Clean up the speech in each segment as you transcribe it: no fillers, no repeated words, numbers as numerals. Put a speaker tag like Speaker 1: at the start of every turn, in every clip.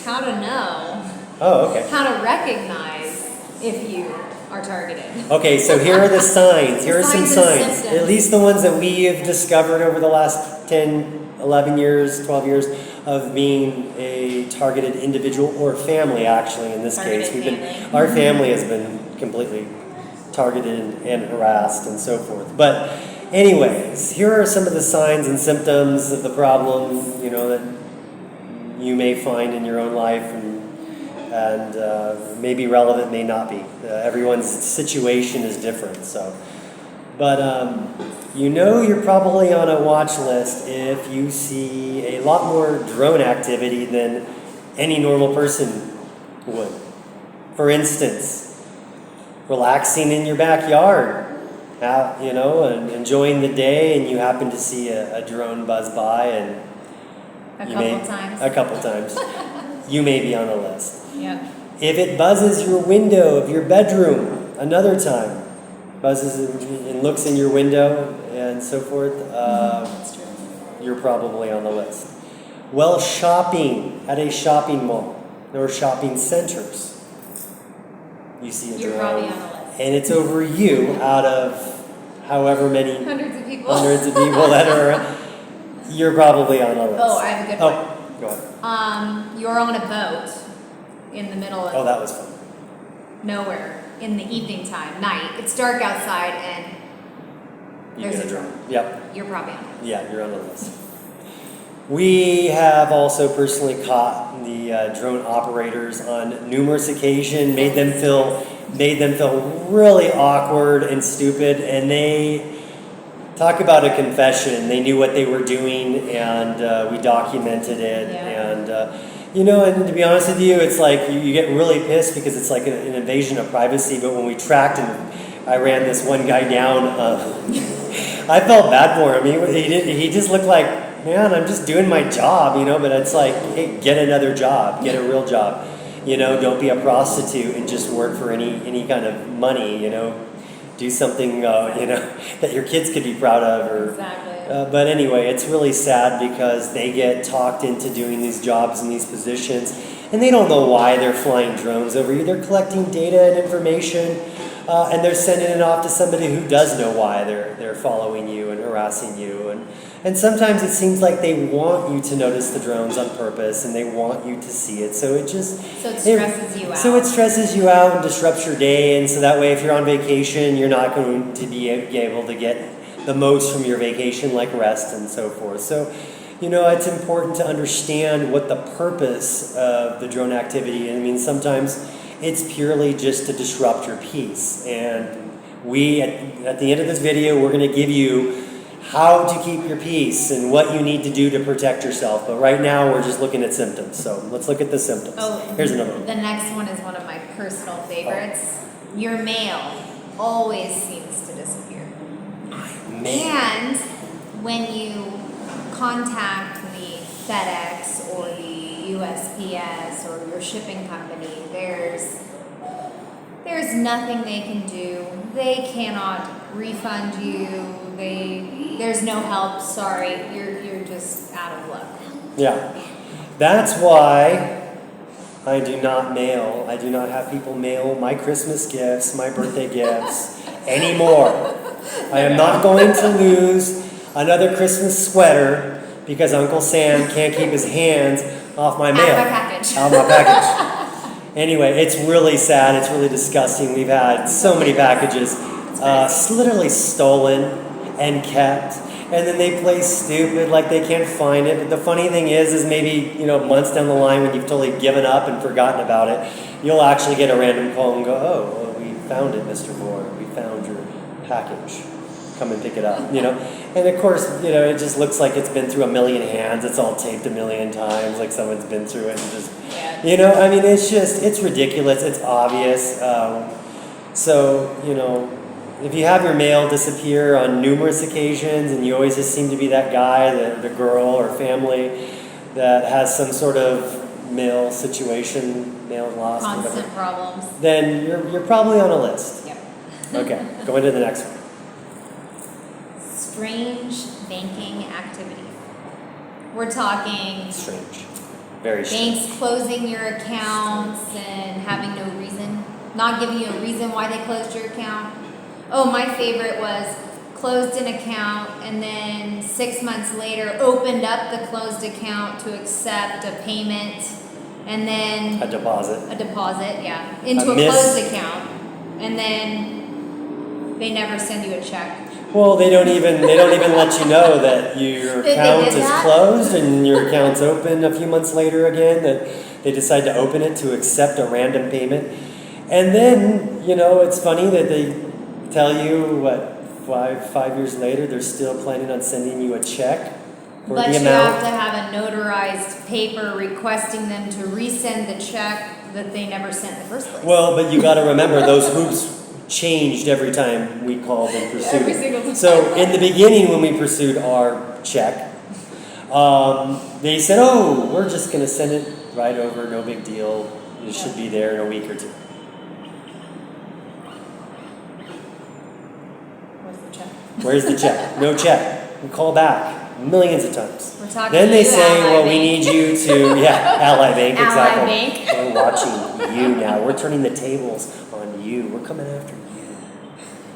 Speaker 1: how to know, how to recognize if you are targeted.
Speaker 2: Okay, so here are the signs. Here are some signs.
Speaker 1: Symptoms.
Speaker 2: At least the ones that we have discovered over the last 10, 11 years, 12 years of being a targeted individual or family, actually, in this case. Our family has been completely targeted and harassed and so forth. But anyways, here are some of the signs and symptoms of the problem, that you may find in your own life and may be relevant, may not be. Everyone's situation is different. So, but you're probably on a watch list if you see a lot more drone activity than any normal person would. For instance, relaxing in your backyard, and enjoying the day, and you happen to see a drone buzz by, and a couple times, you may be on the list.
Speaker 1: Yeah.
Speaker 2: If it buzzes your window of your bedroom, another time, buzzes and looks in your window and so forth,
Speaker 1: That's true.
Speaker 2: you're probably on the list. Well, shopping at a shopping mall or shopping centers, you see a drone.
Speaker 1: You're probably on the list.
Speaker 2: And it's over you out of however many
Speaker 1: Hundreds of people
Speaker 2: that are, you're probably on a list.
Speaker 1: Oh, I have a good one.
Speaker 2: Oh, go ahead.
Speaker 1: You're on a boat in the middle of
Speaker 2: that was fun.
Speaker 1: nowhere in the evening time, night. It's dark outside and there's a drone.
Speaker 2: Yep.
Speaker 1: You're probably on it.
Speaker 2: Yeah, you're on the list. We have also personally caught the drone operators on numerous occasions, made them feel really awkward and stupid, and they talk about a confession. They knew what they were doing, and we documented it.
Speaker 1: Yeah.
Speaker 2: And and to be honest with you, it's like you get really pissed because it's like an invasion of privacy. But when we tracked and I ran this one guy down, I felt bad for him. He just looked like, man, I'm just doing my job, But it's like, hey, get another job, get a real job. Don't be a prostitute and just work for any kind of money. Do something that your kids could be proud of.
Speaker 1: Exactly.
Speaker 2: But anyway, it's really sad because they get talked into doing these jobs in these positions, and they don't know why they're flying drones over you. They're collecting data and information, and they're sending it off to somebody who does know why they're following you and harassing you. And sometimes it seems like they want you to notice the drones on purpose, and they want you to see it. So it
Speaker 1: stresses you out.
Speaker 2: So it stresses you out and disrupts your day, and so that way, if you're on vacation, you're not going to be able to get the most from your vacation, like rest and so forth. So, it's important to understand what the purpose of the drone activity is. I mean, sometimes it's purely just to disrupt your peace. And we, at the end of this video, we're going to give you how to keep your peace and what you need to do to protect yourself. But right now, we're just looking at symptoms. So let's look at the symptoms. Here's another one.
Speaker 1: The next one is one of my personal favorites. Your mail always seems to disappear. And when you contact the FedEx or the USPS or your shipping company, there's nothing they can do. They cannot refund you. There's no help. Sorry, you're just out of luck.
Speaker 2: Yeah, that's why I do not have people mail my Christmas gifts, my birthday gifts anymore. I am not going to lose another Christmas sweater because Uncle Sam can't keep his hands off my mail. Out my package. Anyway, it's really sad. It's really disgusting. We've had so many packages literally stolen and kept. And then they play stupid like they can't find it. But the funny thing is maybe, months down the line when you've totally given up and forgotten about it, you'll actually get a random call and go, oh, well, we found it, Mr. Bohr. We found your package. Come and pick it up, And of course, it just looks like it's been through a million hands. It's all taped a million times, like someone's been through it and just, it's ridiculous. It's obvious. If you have your mail disappear on numerous occasions and you always just seem to be that guy, the girl or family that has some sort of mail situation, mail lost,
Speaker 1: constant problems,
Speaker 2: then you're probably on a list.
Speaker 1: Yep.
Speaker 2: Okay, go into the next one.
Speaker 1: Strange banking activity. We're talking
Speaker 2: strange. Very strict.
Speaker 1: Banks closing your accounts and having no reason, not giving you a reason why they closed your account. Oh, my favorite was closed an account and then 6 months later opened up the closed account to accept a payment and then
Speaker 2: A deposit.
Speaker 1: yeah, into a closed account, and then they never send you a check.
Speaker 2: Well, they don't even let you know that your
Speaker 1: They
Speaker 2: account
Speaker 1: did
Speaker 2: is
Speaker 1: that?
Speaker 2: closed and your account's open a few months later again, that they decide to open it to accept a random payment. And then, it's funny that they tell you, 5 years later, they're still planning on sending you a check for
Speaker 1: But
Speaker 2: the
Speaker 1: you
Speaker 2: amount.
Speaker 1: have to have a notarized paper requesting them to resend the check that they never sent in the first place.
Speaker 2: Well, but you got to remember those hoops changed every time we called and pursued.
Speaker 1: Every single time.
Speaker 2: So in the beginning, when we pursued our check, they said, "Oh, we're just going to send it right over. No big deal. It should be there in a week or two."
Speaker 1: Where's the check?
Speaker 2: Where's the check? No check. We call back millions of times.
Speaker 1: We're talking
Speaker 2: Then
Speaker 1: to
Speaker 2: they
Speaker 1: you,
Speaker 2: say,
Speaker 1: Ally
Speaker 2: "Well, we
Speaker 1: Bank."
Speaker 2: need you to Ally Bank,
Speaker 1: Ally
Speaker 2: exactly.
Speaker 1: Bank.
Speaker 2: We're watching you now. We're turning the tables on you. We're coming after you.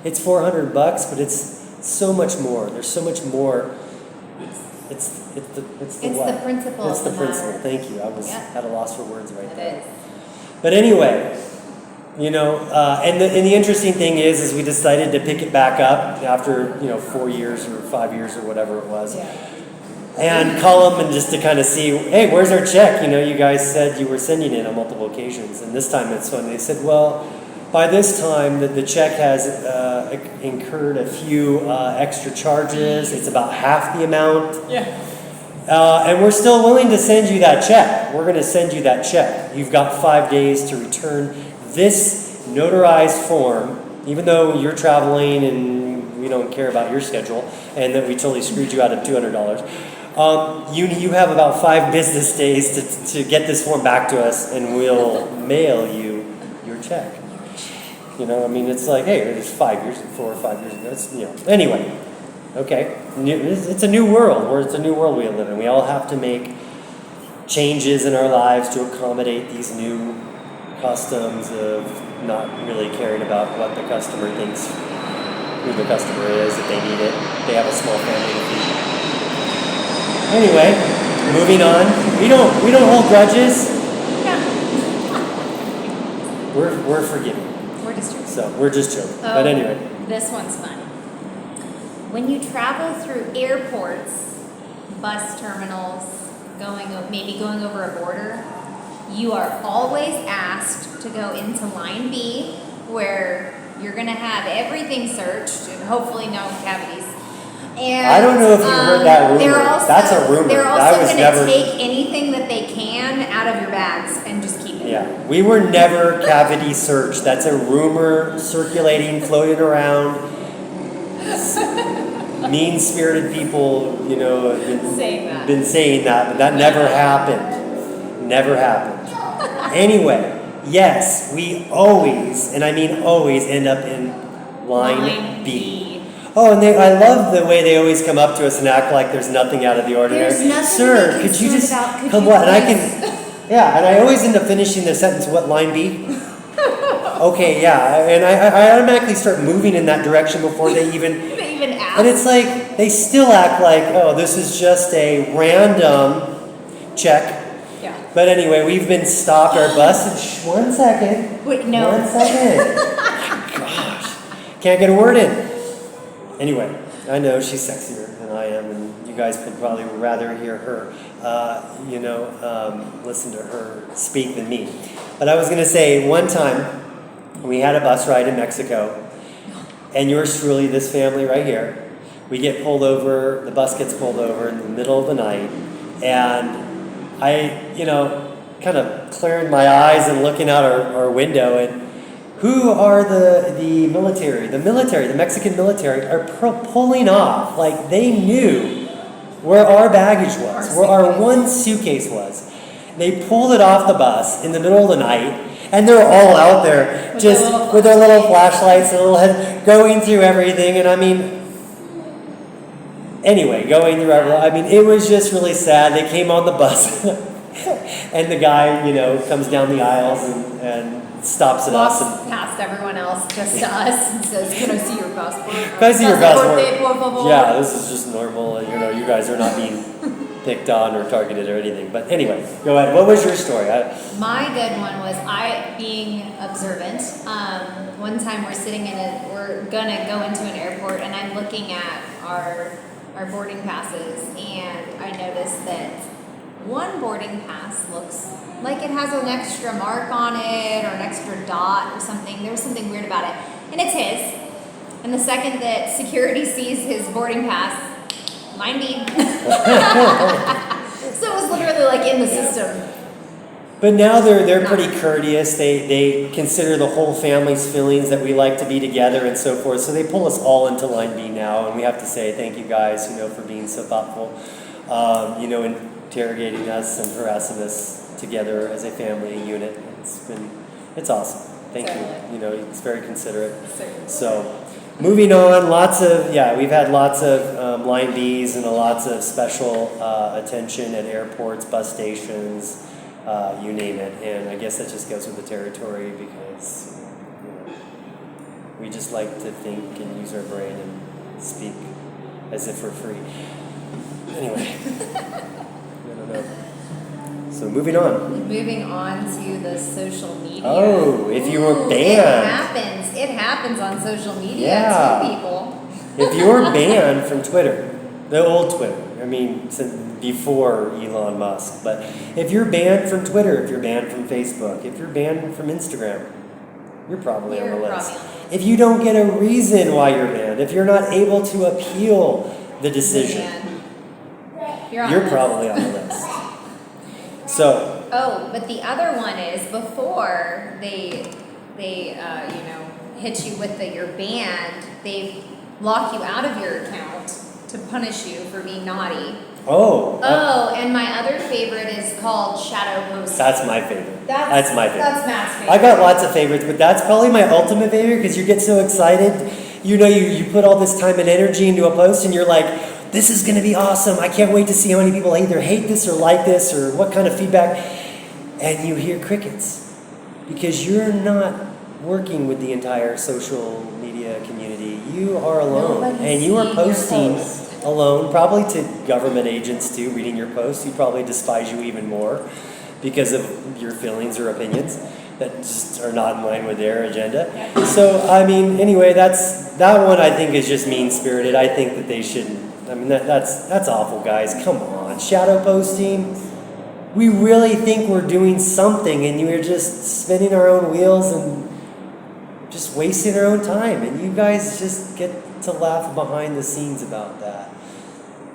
Speaker 2: It's $400, but it's so much more. There's so much more. It's the
Speaker 1: It's
Speaker 2: what?
Speaker 1: the principle
Speaker 2: It's
Speaker 1: of
Speaker 2: the
Speaker 1: the
Speaker 2: principle.
Speaker 1: matter.
Speaker 2: Thank you. I was
Speaker 1: Yep.
Speaker 2: at a loss for words right there.
Speaker 1: It is.
Speaker 2: But anyway, and the interesting thing is we decided to pick it back up after 4 years or 5 years or whatever it was,
Speaker 1: Yeah.
Speaker 2: and call them and just to kind of see, hey, where's our check? You guys said you were sending it on multiple occasions, and this time it's funny. They said, well, by this time the check has incurred a few extra charges. It's about half the amount.
Speaker 1: Yeah.
Speaker 2: And we're still willing to send you that check. We're going to send you that check. You've got 5 days to return this notarized form, even though you're traveling and we don't care about your schedule, and that we totally screwed you out of $200. You have about 5 business days to get this form back to us, and we'll mail you your check. It's like, hey, it's 4 or 5 years ago. Anyway. Okay, it's a new world. It's a new world we live in. We all have to make changes in our lives to accommodate these new customs of not really caring about what the customer thinks, who the customer is, if they need it. They have a small family to feed. Anyway, moving on. We don't hold grudges.
Speaker 1: Yeah.
Speaker 2: We're forgiving.
Speaker 1: We're just joking.
Speaker 2: So we're just joking.
Speaker 1: Oh,
Speaker 2: But anyway.
Speaker 1: This one's fun. When you travel through airports, bus terminals, maybe going over a border, you are always asked to go into line B, where you're going to have everything searched and hopefully no cavities. And,
Speaker 2: I don't know if you heard that rumor. That's a rumor.
Speaker 1: They're
Speaker 2: I
Speaker 1: also
Speaker 2: was
Speaker 1: going
Speaker 2: never-
Speaker 1: to take anything that they can out of your bags and just keep it.
Speaker 2: Yeah, we were never cavity searched. That's a rumor circulating, floating around. Mean-spirited people, have been saying that, but that never happened. Never happened. Anyway, yes, we always, and I mean always, end up in line B. Oh, and I love the way they always come up to us and act like there's nothing out of the ordinary.
Speaker 1: There's nothing
Speaker 2: Sir,
Speaker 1: to be
Speaker 2: could you
Speaker 1: concerned
Speaker 2: just
Speaker 1: about. Could
Speaker 2: come
Speaker 1: you
Speaker 2: what? And I
Speaker 1: please-
Speaker 2: can, yeah, and I always end up finishing the sentence, what, line B? Okay, yeah, and I automatically start moving in that direction before they even
Speaker 1: ask.
Speaker 2: and it's like, they still act like, oh, this is just a random check.
Speaker 1: Yeah.
Speaker 2: But anyway, we've been stopped, our bus, and 1 second.
Speaker 1: Wait, no.
Speaker 2: 1 second. Gosh. Can't get a word in. Anyway, I know she's sexier than I am, and you guys would probably rather hear her, listen to her speak than me. But I was going to say, one time, we had a bus ride in Mexico, and yours truly, this family right here, we get pulled over, the bus gets pulled over in the middle of the night, and I, kind of clearing my eyes and looking out our window, and who are the military, the Mexican military, are pulling off, like they knew where our baggage was, where our one suitcase was. They pulled it off the bus in the middle of the night, and they're all out there with their little flashlights and little head going through everything. And anyway, going through everything. It was just really sad. They came on the bus, And the guy, comes down the aisles and stops at us.
Speaker 1: Walks past everyone else, just to us, and says, "Can I see your passport?"
Speaker 2: Can I see your passport?
Speaker 1: Por favor.
Speaker 2: Yeah, this is just normal. You guys are not being picked on or targeted or anything. But anyway, go ahead. What was your story?
Speaker 1: My good one was being observant. One time we're gonna go into an airport, and I'm looking at our boarding passes, and I noticed that one boarding pass looks like it has an extra mark on it or an extra dot or something. There was something weird about it, and it's his. And the second that security sees his boarding pass, mine be. So it was literally like in the system.
Speaker 2: But now they're pretty courteous. They consider the whole family's feelings that we like to be together and so forth. So they pull us all into line B now, and we have to say thank you guys, for being so thoughtful, interrogating us and harassing us together as a family unit. It's awesome. Thank you. It's very considerate. So, moving on, we've had lots of line Bs and lots of special attention at airports, bus stations. You name it, and I guess that just goes with the territory because we just like to think and use our brain and speak as if we're free. Anyway, I don't know. So moving on.
Speaker 1: Moving on to the social media.
Speaker 2: Oh, if you were banned.
Speaker 1: It happens on social media
Speaker 2: Yeah.
Speaker 1: too, people.
Speaker 2: If you were banned from Twitter, the old Twitter, since before Elon Musk, but if you're banned from Twitter, if you're banned from Facebook, if you're banned from Instagram, you're probably on the list. If you don't get a reason why you're banned, if you're not able to appeal the decision, you're probably on the list. So.
Speaker 1: Oh, but the other one is before they hit you with you're banned, they lock you out of your account to punish you for being naughty.
Speaker 2: Oh,
Speaker 1: and my other favorite is called shadow posting.
Speaker 2: That's my favorite.
Speaker 1: That's
Speaker 2: my favorite.
Speaker 1: That's Matt's favorite.
Speaker 2: I got lots of favorites, but that's probably my ultimate favorite because you get so excited. You put all this time and energy into a post, and you're like, "This is going to be awesome! I can't wait to see how many people either hate this or like this or what kind of feedback." And you hear crickets because you're not working with the entire social media community. You are alone, and you are posting alone, probably to government agents too, reading your posts. You probably despise you even more because of your feelings or opinions that just are not in line with their agenda. So, anyway, that one I think is just mean-spirited. I think that they shouldn't. That's awful, guys. Come on. Shadow posting. We really think we're doing something, and we're just spinning our own wheels and just wasting our own time. And you guys just get to laugh behind the scenes about that.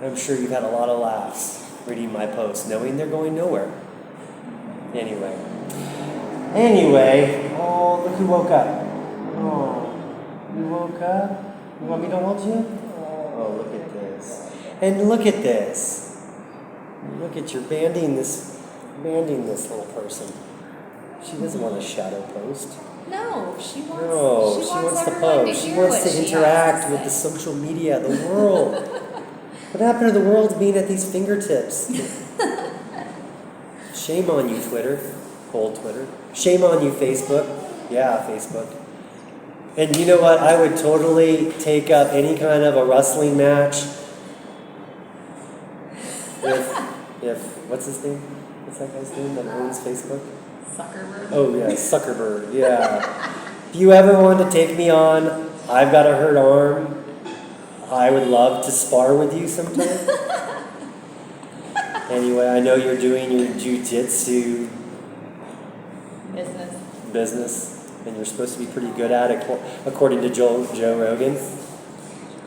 Speaker 2: I'm sure you've had a lot of laughs reading my posts, knowing they're going nowhere. Anyway, oh, look who woke up. Oh, you woke up? You want me to hold you? Oh, look at this. And look at this. Look at you're banding this little person. She doesn't want a shadow post.
Speaker 1: No, she wants.
Speaker 2: No, she wants to post. She wants to interact with the social media, the world. What happened to the world being at these fingertips? Shame on you, Twitter. Old Twitter. Shame on you, Facebook. Yeah, Facebook. And you know what? I would totally take up any kind of a wrestling match. If what's his name? What's that guy's name that owns Facebook?
Speaker 1: Zuckerberg.
Speaker 2: Oh yeah, Zuckerberg. Yeah. If you ever want to take me on, I've got a hurt arm. I would love to spar with you sometime. Anyway, I know you're doing your jiu-jitsu business, and you're supposed to be pretty good at it, according to Joe Rogan.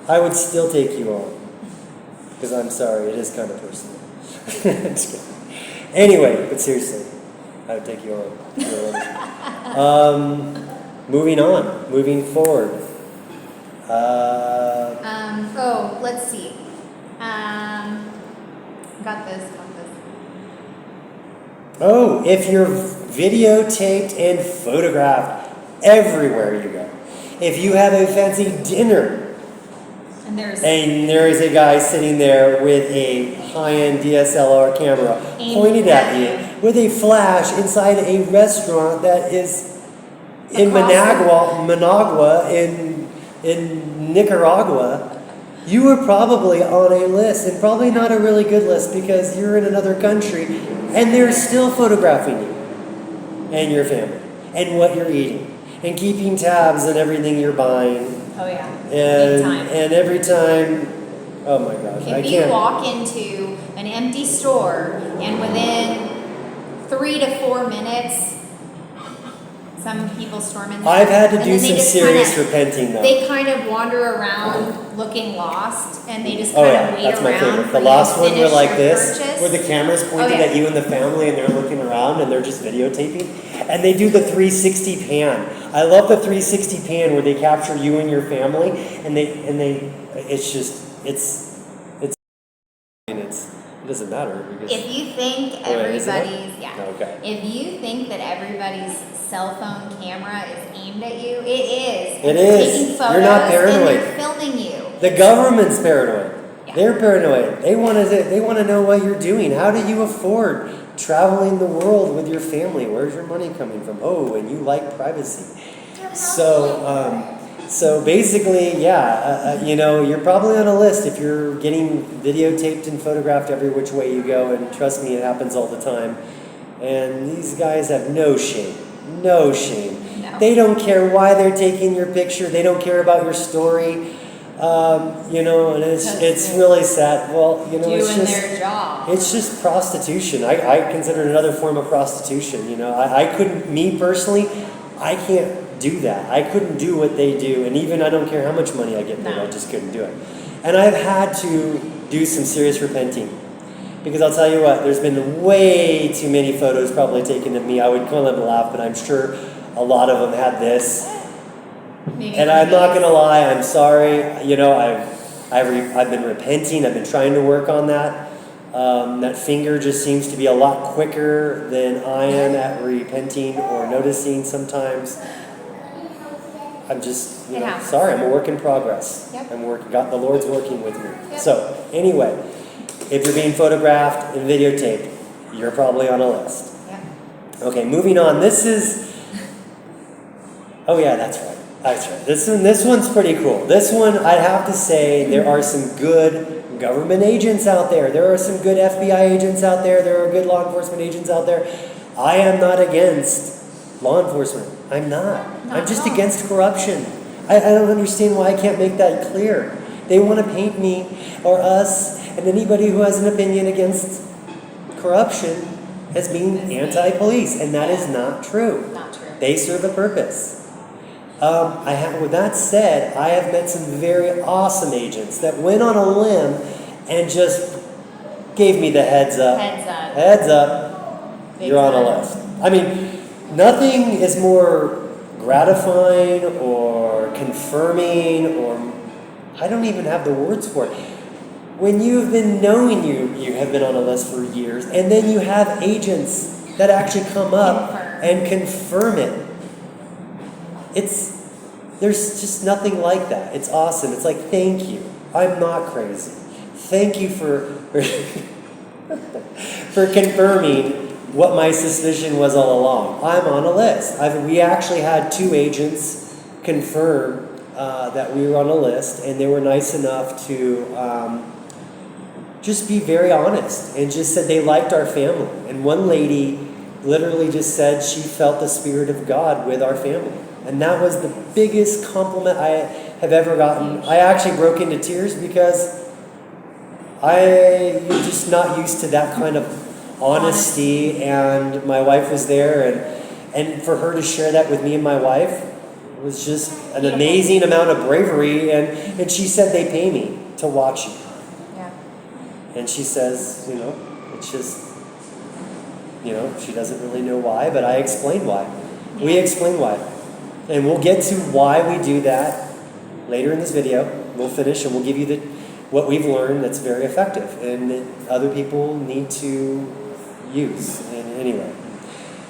Speaker 2: I would still take you on, because I'm sorry, it is kind of personal. Just kidding. Anyway, but seriously, I would take you on. Moving forward.
Speaker 1: Let's see. Got this.
Speaker 2: Oh, if you're videotaped and photographed everywhere you go. If you have a fancy dinner
Speaker 1: and there
Speaker 2: is a guy sitting there with a high-end DSLR camera pointed at you, with a flash inside a restaurant that is in Managua in Nicaragua, you are probably on a list, and probably not a really good list because you're in another country and they're still photographing you and your family and what you're eating and keeping tabs on everything you're buying.
Speaker 1: Oh yeah.
Speaker 2: And,
Speaker 1: Big time.
Speaker 2: and every time, oh my gosh, I
Speaker 1: If
Speaker 2: can't.
Speaker 1: you walk into an empty store and within 3 to 4 minutes, some people storm in there.
Speaker 2: I've had to
Speaker 1: and
Speaker 2: do
Speaker 1: then they
Speaker 2: some
Speaker 1: just
Speaker 2: serious
Speaker 1: kinda,
Speaker 2: repenting though.
Speaker 1: They kind of wander around looking lost, and they just
Speaker 2: Oh
Speaker 1: kind
Speaker 2: yeah,
Speaker 1: of wait
Speaker 2: that's my
Speaker 1: around
Speaker 2: favorite.
Speaker 1: for
Speaker 2: The
Speaker 1: you
Speaker 2: last
Speaker 1: to
Speaker 2: one were
Speaker 1: finish
Speaker 2: like
Speaker 1: your
Speaker 2: this,
Speaker 1: purchase.
Speaker 2: where the camera's pointed
Speaker 1: yeah.
Speaker 2: at you and the family, and they're looking around and they're just videotaping, and they do the 360 pan. I love the 360 pan where they capture you and your family, and it's just it doesn't matter because.
Speaker 1: If you think
Speaker 2: Oh, wait, is it?
Speaker 1: everybody's
Speaker 2: Okay.
Speaker 1: if you think that everybody's cell phone camera is aimed at you, it is.
Speaker 2: It
Speaker 1: And they're
Speaker 2: is.
Speaker 1: taking photos
Speaker 2: You're not paranoid.
Speaker 1: And they're filming you.
Speaker 2: The government's paranoid.
Speaker 1: Yeah.
Speaker 2: They're paranoid. They want to know what you're doing. How do you afford traveling the world with your family? Where's your money coming from? Oh, and you like privacy. So basically, yeah, you're probably on a list if you're getting videotaped and photographed every which way you go. And trust me, it happens all the time. And these guys have no shame. No shame.
Speaker 1: No.
Speaker 2: They don't care why they're taking your picture. They don't care about your story. And it's really sad. Well, it's
Speaker 1: doing
Speaker 2: just
Speaker 1: their job.
Speaker 2: it's just prostitution. I consider it another form of prostitution. I couldn't, me personally, I can't do that. I couldn't do what they do, and even I don't care how much money I get paid,
Speaker 1: No.
Speaker 2: I just couldn't do it. And I've had to do some serious repenting. Because I'll tell you what, there's been way too many photos probably taken of me. I would call them laugh, but I'm sure a lot of them had this.
Speaker 1: Maybe
Speaker 2: And I'm not gonna lie, I'm sorry. I've been repenting. I've been trying to work on that. That finger just seems to be a lot quicker than I am at repenting or noticing sometimes. I'm just,
Speaker 1: It happens.
Speaker 2: sorry. I'm a work in progress.
Speaker 1: Yep.
Speaker 2: The Lord's working with me.
Speaker 1: Yep.
Speaker 2: So anyway, if you're being photographed and videotaped, you're probably on a list.
Speaker 1: Yeah.
Speaker 2: Okay, moving on. This is. Oh yeah, that's right. That's right. This one's pretty cool. This one, I have to say, there are some good government agents out there. There are some good FBI agents out there. There are good law enforcement agents out there. I am not against law enforcement. I'm not. I'm just
Speaker 1: at all.
Speaker 2: against corruption. I don't understand why I can't make that clear. They want to paint me or us and anybody who has an opinion against corruption as being anti-police, and that is not true.
Speaker 1: Not true.
Speaker 2: They serve a purpose. With that said, I have met some very awesome agents that went on a limb and just gave me the heads up.
Speaker 1: Heads up.
Speaker 2: Heads up,
Speaker 1: Big
Speaker 2: you're on a
Speaker 1: time.
Speaker 2: list. I mean, nothing is more gratifying or confirming, or I don't even have the words for it. When you've been knowing you have been on a list for years, and then you have agents that actually come up
Speaker 1: Confirm.
Speaker 2: and confirm it. There's just nothing like that. It's awesome. It's like, thank you. I'm not crazy. Thank you for for confirming what my suspicion was all along. I'm on a list. We actually had 2 agents confirm that we were on a list, and they were nice enough to just be very honest and just said they liked our family. And one lady literally just said she felt the Spirit of God with our family. And that was the biggest compliment I have ever gotten. I actually broke into tears because you're just not used to that kind of honesty. And my wife was there, and for her to share that with me and my wife was just an amazing amount of bravery. And she said they pay me to watch you.
Speaker 1: Yeah.
Speaker 2: And she says, it's just, she doesn't really know why, but I explained why. We explain why. And we'll get to why we do that later in this video. We'll finish and we'll give you what we've learned that's very effective and that other people need to use. And anyway,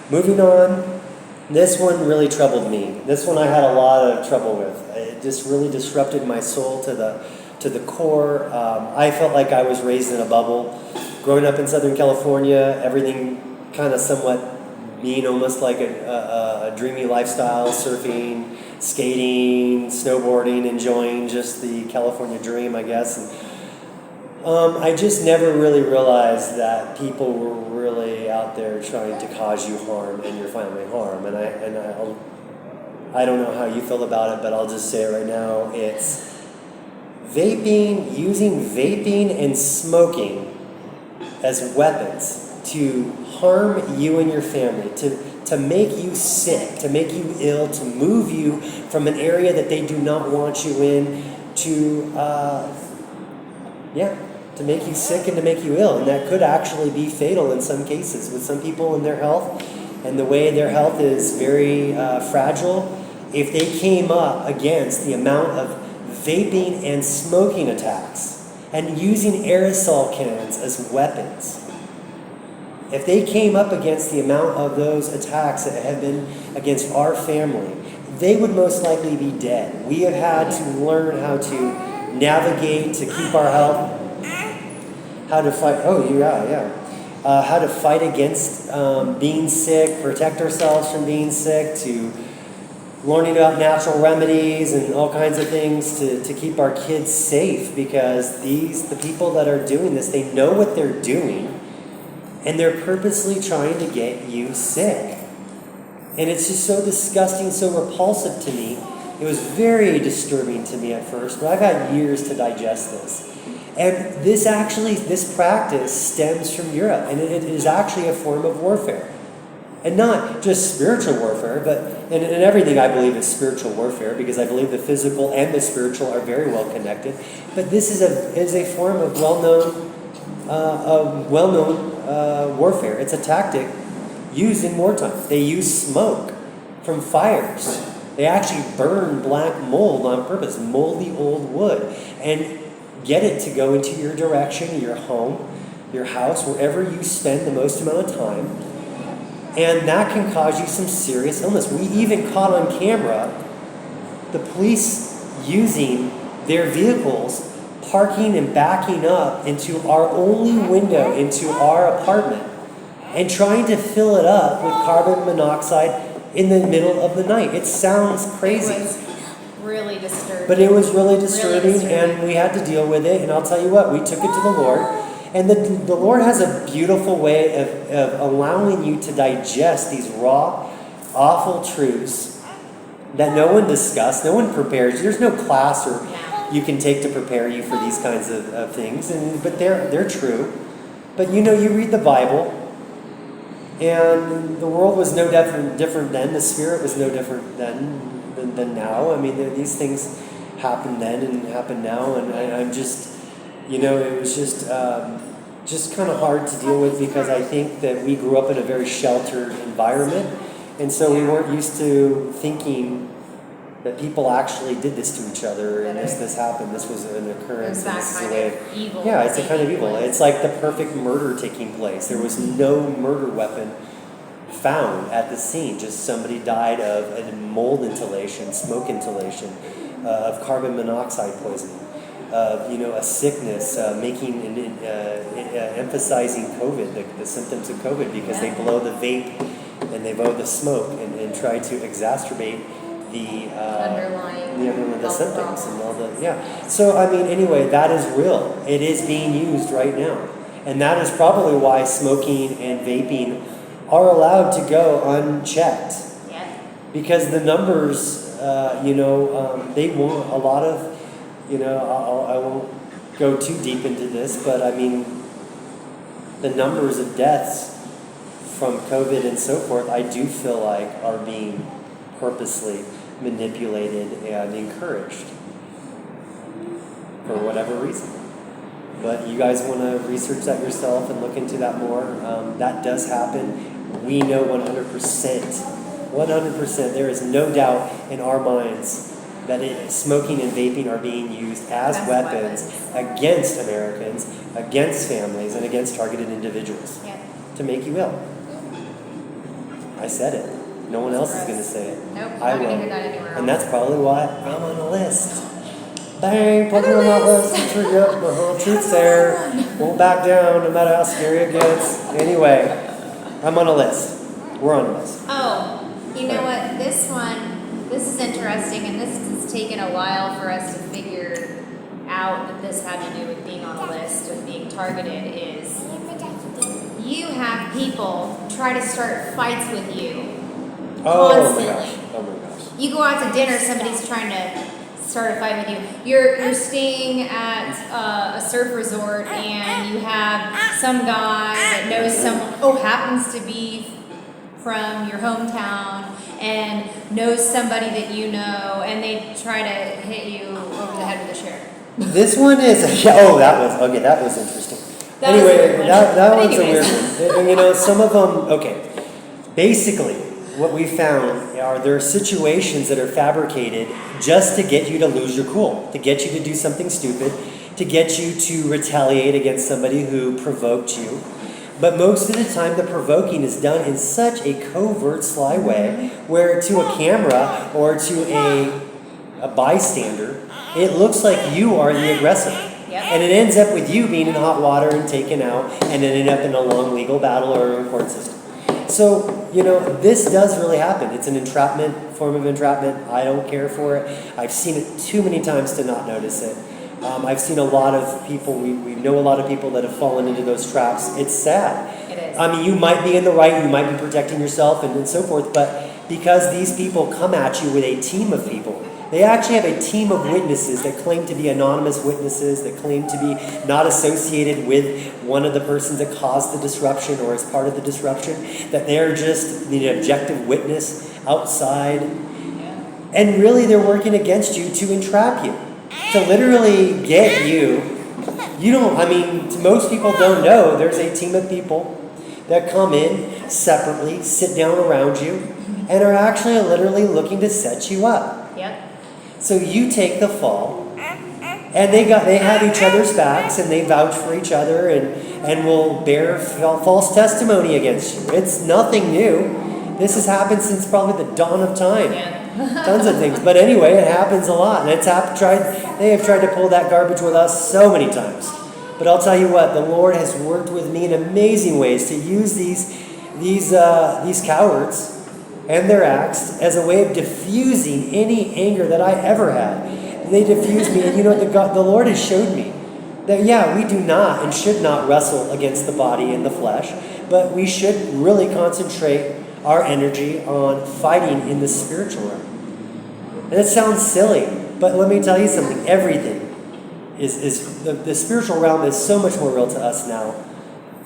Speaker 2: moving on. This one really troubled me. This one I had a lot of trouble with. It just really disrupted my soul to the core. I felt like I was raised in a bubble. Growing up in Southern California, everything kind of somewhat being almost like a dreamy lifestyle, surfing, skating, snowboarding, enjoying just the California dream, I guess. And, I just never really realized that people were really out there trying to cause you harm and your family harm. And I don't know how you feel about it, but I'll just say it right now. It's using vaping and smoking as weapons to harm you and your family, to make you sick, to make you ill, to move you from an area that they do not want you in, to make you sick and to make you ill. And that could actually be fatal in some cases with some people in their health, and the way their health is very fragile. If they came up against the amount of vaping and smoking attacks and using aerosol cans as weapons, if they came up against the amount of those attacks that have been against our family, they would most likely be dead. We have had to learn how to navigate to keep our health, how to fight. How to fight against being sick, protect ourselves from being sick, to learning about natural remedies and all kinds of things to keep our kids safe, because the people that are doing this, they know what they're doing, and they're purposely trying to get you sick. And it's just so disgusting, so repulsive to me. It was very disturbing to me at first, but I've had years to digest this. And this practice stems from Europe, and it is actually a form of warfare. And not just spiritual warfare, but and everything I believe is spiritual warfare, because I believe the physical and the spiritual are very well connected. But this is a form of well-known warfare. It's a tactic used in wartime. They use smoke from fires. They actually burn black mold on purpose, moldy old wood, and get it to go into your direction, your home, your house, wherever you spend the most amount of time. And that can cause you some serious illness. We even caught on camera the police using their vehicles, parking and backing up into our only window into our apartment, and trying to fill it up with carbon monoxide in the middle of the night. It sounds crazy.
Speaker 1: It was really disturbing.
Speaker 2: But it was really disturbing, and we had to deal with it. And I'll tell you what, we took it to the Lord. And the Lord has a beautiful way of allowing you to digest these raw, awful truths that no one discussed, no one prepares. There's no class or you can take to prepare you for these kinds of things. But they're true. But you read the Bible, and the world was no different then. The Spirit was no different then than now. I mean, these things happened then and happen now, and I'm just... it was just kind of hard to deal with, because I think that we grew up in a very sheltered environment, and so we weren't used to thinking that people actually did this to each other, and this happened. This was an occurrence.
Speaker 1: It was
Speaker 2: this is
Speaker 1: that
Speaker 2: a way
Speaker 1: kind of evil.
Speaker 2: Yeah, it's a kind of evil. It's like the perfect murder taking place. There was no murder weapon found at the scene. Just somebody died of a mold inhalation, smoke inhalation, of carbon monoxide poisoning. A sickness, emphasizing COVID, the symptoms of COVID, because they blow the vape and they blow the smoke and try to exacerbate the
Speaker 1: underlying
Speaker 2: symptoms and all So anyway, that is real. It is being used right now, and that is probably why smoking and vaping are allowed to go unchecked.
Speaker 1: Yeah.
Speaker 2: Because the numbers, they want a lot of. I won't go too deep into this, but the numbers of deaths from COVID and so forth, I do feel like are being purposely manipulated and encouraged for whatever reason. But you guys want to research that yourself and look into that more. That does happen. We know 100%, there is no doubt in our minds that smoking and vaping are being used as weapons against Americans, against families, and against targeted individuals to make you ill. I said it. No one else is going to say it.
Speaker 1: Nope,
Speaker 2: I
Speaker 1: not
Speaker 2: will.
Speaker 1: going to hear that anywhere else.
Speaker 2: And that's probably why I'm on the list. Bang, put me on that list. Truth's there. Won't back down no matter how scary it gets. Anyway, I'm on a list. We're on a list.
Speaker 1: Oh, you know what? This is interesting, and this has taken a while for us to figure out that this had to do with being on a list of being targeted. Is you have people try to start fights with you constantly.
Speaker 2: Oh my gosh.
Speaker 1: You go out to dinner, somebody's trying to start a fight with you. You're staying at a surf resort, and you have some guy that knows someone, happens to be from your hometown and knows somebody that you know, and they try to hit you over the head with a chair.
Speaker 2: This one is that was interesting.
Speaker 1: That was a weird one.
Speaker 2: That
Speaker 1: But
Speaker 2: one's a
Speaker 1: anyways.
Speaker 2: weird one. Some of them. Okay, basically, what we found are there are situations that are fabricated just to get you to lose your cool, to get you to do something stupid, to get you to retaliate against somebody who provoked you. But most of the time, the provoking is done in such a covert, sly way, where to a camera or to a bystander, it looks like you are the aggressor.
Speaker 1: Yep.
Speaker 2: And it ends up with you being in hot water and taken out and ending up in a long legal battle or a court system. So, this does really happen. It's an form of entrapment. I don't care for it. I've seen it too many times to not notice it. I've seen a lot of people, we know a lot of people that have fallen into those traps. It's sad.
Speaker 1: It is.
Speaker 2: I mean, you might be in the right, you might be protecting yourself and so forth, but because these people come at you with a team of people, they actually have a team of witnesses that claim to be anonymous witnesses, that claim to be not associated with one of the persons that caused the disruption or as part of the disruption, that they're just the objective witness outside. And really they're working against you to entrap you, to literally get you. Most people don't know there's a team of people that come in separately, sit down around you, and are actually literally looking to set you up.
Speaker 1: Yep.
Speaker 2: So you take the fall, and they have each other's backs, and they vouch for each other, and will bear false testimony against you. It's nothing new. This has happened since probably the dawn of time.
Speaker 1: Yeah.
Speaker 2: Tons of things, but anyway, it happens a lot, and they have tried to pull that garbage with us so many times. But I'll tell you what, the Lord has worked with me in amazing ways to use these cowards and their acts as a way of diffusing any anger that I ever had. They diffuse me, and the Lord has showed me that, we do not and should not wrestle against the body and the flesh, but we should really concentrate our energy on fighting in the spiritual realm. And it sounds silly, but let me tell you something. Everything is the spiritual realm is so much more real to us now,